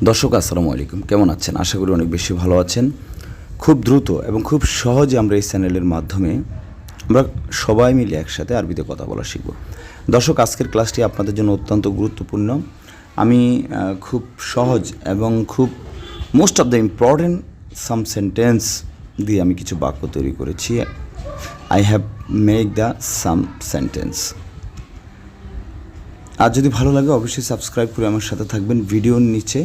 দর্শক আসসালামু আলাইকুম, কেমন আছেন? আশা করি অনেক বেশি ভালো আছেন। খুব দ্রুত এবং খুব সহজে আমরা এই চ্যানেলের মাধ্যমে আমরা সবাই মিলে একসাথে আরবিতে কথা বলা শিখব। দর্শক, আজকের ক্লাসটি আপনাদের জন্য অত্যন্ত গুরুত্বপূর্ণ। আমি খুব সহজ এবং খুব most of the important some sentence দিয়ে আমি কিছু বাক্য তৈরি করেছি। I have make the same sentence. আর যদি ভালো লাগে অবশ্যই সাবস্ক্রাইব করে আমার সাথে থাকবেন। ভিডিওর নিচে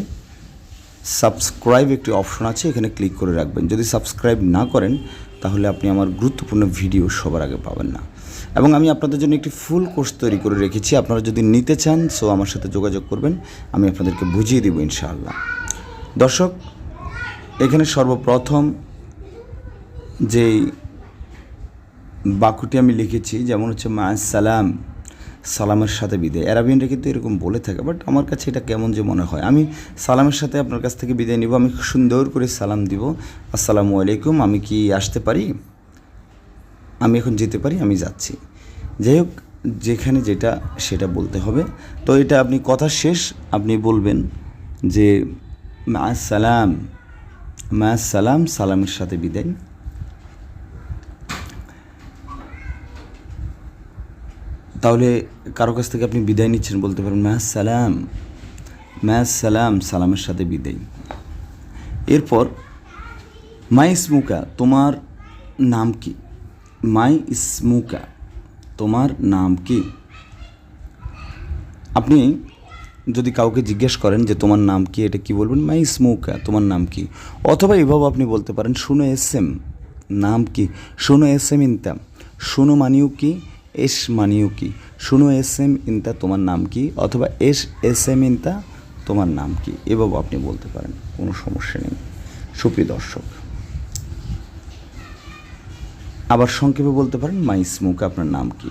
সাবস্ক্রাইব একটি অপশন আছে, এখানে ক্লিক করে রাখবেন। যদি সাবস্ক্রাইব না করেন তাহলে আপনি আমার গুরুত্বপূর্ণ ভিডিও সবার আগে পাবেন না। এবং আমি আপনাদের জন্য একটি ফুল কোর্স তৈরি করে রেখেছি, আপনারা যদি নিতে চান সো আমার সাথে যোগাযোগ করবেন, আমি আপনাদেরকে বুঝিয়ে দেবো ইনশাআল্লাহ। দর্শক, এখানে সর্বপ্রথম যেই বাক্যটি আমি লিখেছি যেমন হচ্ছে মা সালাম, সালামের সাথে বিদায়। অ্যারাবিয়ানরা কিন্তু এরকম বলে থাকে, বাট আমার কাছে এটা কেমন যে মনে হয়। আমি সালামের সাথে আপনার কাছ থেকে বিদায় নিব, আমি সুন্দর করে সালাম দিব, আসসালামু আলাইকুম, আমি কি আসতে পারি, আমি এখন যেতে পারি, আমি যাচ্ছি। যাই হোক, যেখানে যেটা সেটা বলতে হবে। তো এটা আপনি কথা শেষ আপনি বলবেন যে মা সালাম, মা সালাম, সালামের সাথে বিদায়। তাহলে কারো কাছ থেকে আপনি বিদায় নিচ্ছেন, বলতে পারেন মা সালাম, মা সালাম, সালামের সাথে বিদায়। এরপর মাই ইসমুকা, তোমার নাম কি, মাই ইসমুকা, তোমার নাম কি। আপনি যদি কাউকে জিজ্ঞেস করেন যে তোমার নাম কি, এটা কি বলবেন, মাই ইসমুকা, তোমার নাম কি। অথবা এভাবে আপনি বলতে পারেন শুনো এসএম, নাম কি, শুনো এসএম ইনতা, শুনো মানিও কি, এস মানিও কি, শুনো এসএম ইনতা, তোমার নাম কি, অথবা এসএম ইনতা, তোমার নাম কি। এভাবে আপনি বলতে পারেন, কোনো সমস্যা নেই। সুপ্রিয় দর্শক, আবার সংক্ষেপে বলতে পারেন মাই ইসমুকা, আপনার নাম কি।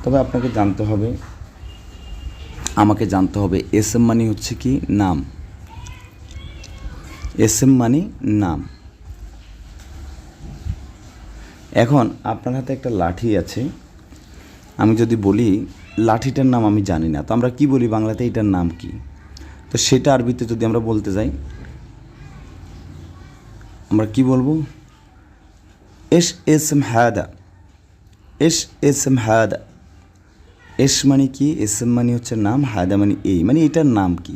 তবে আপনাকে জানতে হবে, আমাকে জানতে হবে এসএম মানে হচ্ছে কি, নাম। এসএম মানে নাম। এখন আপনার হাতে একটা লাঠি আছে, আমি যদি বলি লাঠিটার নাম আমি জানি না, তো আমরা কি বলি বাংলাতে, এটার নাম কি। তো সেটা আরবিতে যদি আমরা বলতে যাই, আমরা কি বলবো, এস এসএম হাদা, এস এসএম হাদা। এস মানে কি, এসএম মানে হচ্ছে নাম, হাদা মানে এই, মানে এটার নাম কি।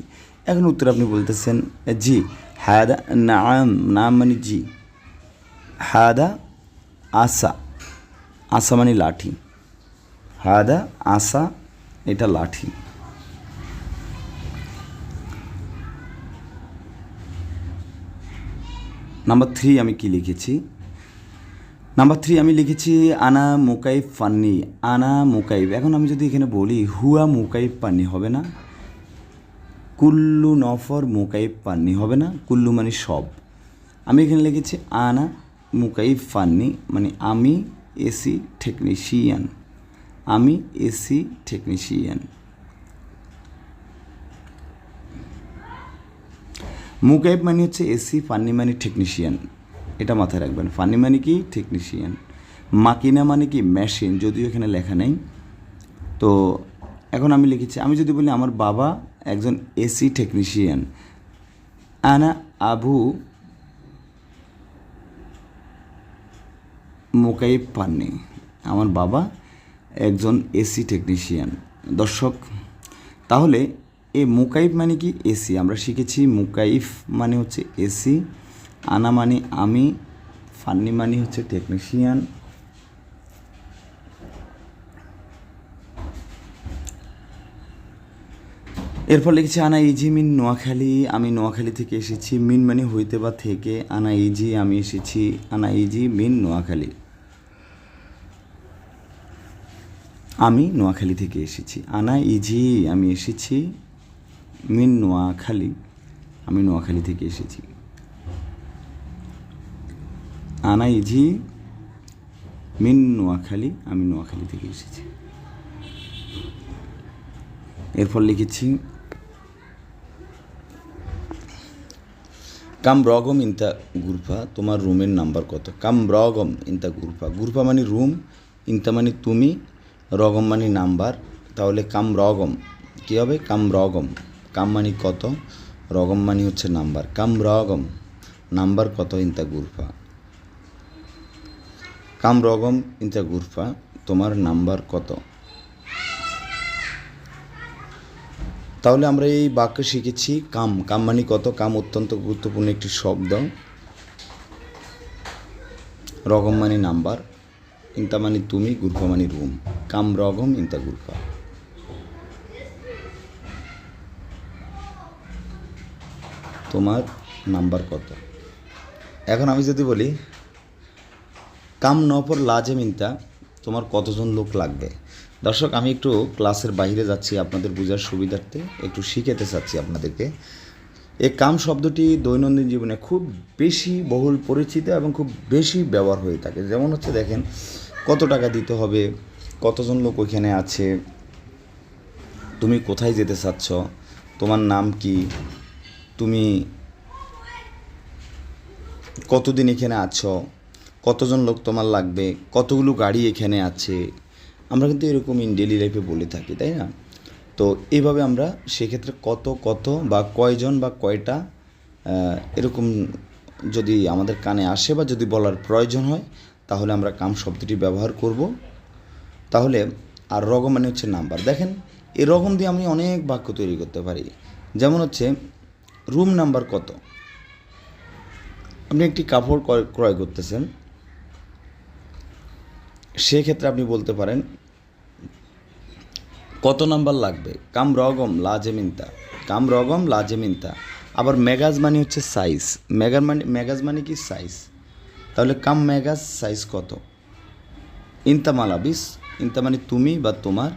এখন উত্তর আপনি বলতেছেন জি, হাদা নাম, নাম মানে জি, হাদা আসা, আসা মানে লাঠি, হাদা আসা, এটা লাঠি। নাম্বার 3 আমি কি লিখেছি, নাম্বার 3 আমি লিখেছি আনা মুকাইব ফান্নি, আনা মুকাইব। এখন আমি যদি এখানে বলি হুয়া মুকাইব পান্নি, হবে না। কুল্লু নফর মুকাইব পান্নি, হবে না। কুল্লু মানে সব। আমি এখানে লিখেছি আনা মুকাইব ফান্নি, মানে আমি এসি টেকনিশিয়ান, আমি এসি টেকনিশিয়ান। মুকাইব মানে হচ্ছে এসি, ফান্নি মানে টেকনিশিয়ান, এটা মাথায় রাখবেন। ফান্নি মানে কি, টেকনিশিয়ান। মাকিনা মানে কি, মেশিন, যদিও এখানে লেখা নেই। তো এখন আমি লিখেছি, আমি যদি বলি আমার বাবা একজন এসি টেকনিশিয়ান, আনা আবু মুকাইব পান্নি, আমার বাবা একজন এসি টেকনিশিয়ান। দর্শক, তাহলে এই মুকাইফ মানে কি, এসি। আমরা শিখেছি মুকাইফ মানে হচ্ছে এসি, আনা মানে আমি, ফান্নি মানে হচ্ছে টেকনিশিয়ান। এরপর লিখেছি আনা ইজি মিন নোয়াখালী, আমি নোয়াখালী থেকে এসেছি। মিন মানে হইতে বা থেকে, আনা ইজি, আমি এসেছি, আনা ইজি মিন নোয়াখালী, আমি নোয়াখালী থেকে এসেছি। আনা ইজি, আমি এসেছি, মিন নোয়াখালী, আমি নোয়াখালী থেকে এসেছি। আনা ইজি মিন নোয়াখালী, আমি নোয়াখালী থেকে এসেছি। এরপর লিখেছি কাম রগম ইনতা গুরফা, তোমার রুমের নাম্বার কত। কাম রগম ইনতা গুরফা, গুরফা মানে রুম, ইনতা মানে তুমি, রগম মানে নাম্বার। তাহলে কাম রগম কী হবে, কাম রগম, কাম মানে কত, রগম মানে হচ্ছে নাম্বার, কাম রগম নাম্বার কত ইন্তা গুরফা, কাম রগম ইন্তা গুরফা তোমার নাম্বার কত। তাহলে আমরা এই বাক্য শিখেছি কাম, কাম মানে কত, কাম অত্যন্ত গুরুত্বপূর্ণ একটি শব্দ, রগম মানে নাম্বার, ইন্তা মানে তুমি, গুরফা মানে রুম, কাম রগম ইন্তা গুরফা। তোমার নাম্বার কত। এখন আমি যদি বলি কাম নপর লাজে মিন্তা তোমার কতজন লোক লাগবে। দর্শক, আমি একটু ক্লাসের বাইরে যাচ্ছি আপনাদের বোঝার সুবিধার্থে, একটু শিখাতে চাচ্ছি আপনাদেরকে। এই কাম শব্দটি দৈনন্দিন জীবনে খুব বেশি বহুল পরিচিত এবং খুব বেশি ব্যবহার হয়ে থাকে। যেমন হচ্ছে দেখেন, কত টাকা দিতে হবে, কতজন লোক ওইখানে আছে, তুমি কোথায় যেতে চাচ্ছ, তোমার নাম কি, তুমি কতদিন এখানে আছো, কতজন লোক তোমার লাগবে, কতগুলো গাড়ি এখানে আছে। আমরা কিন্তু এরকম ইন ডেলি লাইফে বলে থাকি, তাই না? তো এইভাবে আমরা সেক্ষেত্রে কত কত বা কয়জন বা কয়টা এরকম যদি আমাদের কানে আসে বা যদি বলার প্রয়োজন হয়, তাহলে আমরা কাম শব্দটি ব্যবহার করব। তাহলে আর রগম মানে হচ্ছে নাম্বার। দেখেন, এই রগম দিয়ে আমি অনেক বাক্য তৈরি করতে পারি। যেমন হচ্ছে রুম নাম্বার কত। আপনি একটি কাপড় ক্রয় করতেছেন, সেক্ষেত্রে আপনি বলতে পারেন কত নাম্বার লাগবে, কাম রগম লাজেমিনতা, কাম রগম লাজেমিনতা। আবার মেগাজ মানে হচ্ছে সাইজ, মেগাজ মানে কি সাইজ। তাহলে কাম মেগাজ সাইজ কত। ইনতা মালাবিস, ইনতা মানে তুমি বা তোমার,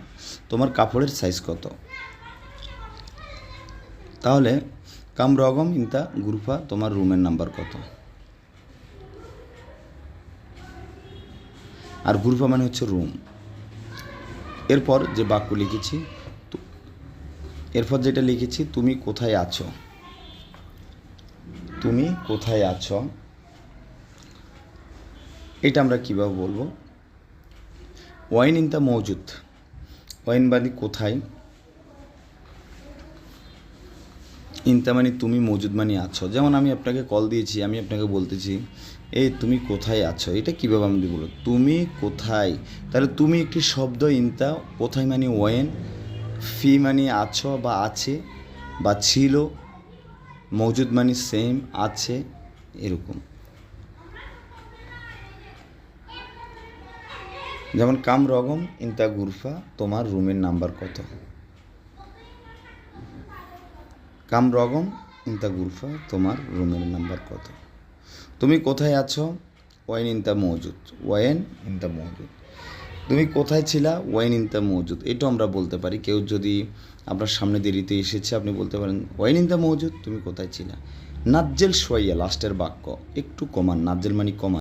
তোমার কাপড়ের সাইজ কত। তাহলে কাম রগম ইনতা গুরফা তোমার রুমের নাম্বার কত। আর গুরফা মানে হচ্ছে রুম। এরপর যে বাক্য লিখেছি, এরপর যেটা লিখেছি তুমি কোথায় আছো, তুমি কোথায় আছো, এটা আমরা কীভাবে বলবো। ওয়াইন ইনতা মজুদ, ওয়াইন মানে কোথায়, ইনতা মানে তুমি, মজুদ মানে আছো। যেমন আমি আপনাকে কল দিয়েছি, আমি আপনাকে বলতেছি এই তুমি কোথায় আছো, এটা কীভাবে আমি বলবো, তুমি কোথায়। তাহলে তুমি একটি শব্দ, ইনতা কোথায় মানে ওয়েন, ফি মানে আছো বা আছে বা ছিল, মজুদ মানে সেম আছে, এরকম। যেমন কাম রগম ইনতা গুরফা তোমার রুমের নাম্বার কত, কাম রগম ইনতা গুরফা তোমার রুমের নাম্বার কত। তুমি কোথায় আছো, ওয়াইন ইনতা মজুদ, ওয়াইন ইনতা মজুদ। তুমি কোথায় ছিলা, ওয়াইন ইনতা মজুদ। এটাও আমরা বলতে পারি। কেউ যদি আপনার সামনে দেরিতে এসেছে, আপনি বলতে পারেন ওয়াইন ইনতা মজুদ, তুমি কোথায় ছিলা। নাজ্জেল সোয়াইয়া লাস্টের বাক্য, একটু কমান, নাজ্জেল মানে কমান।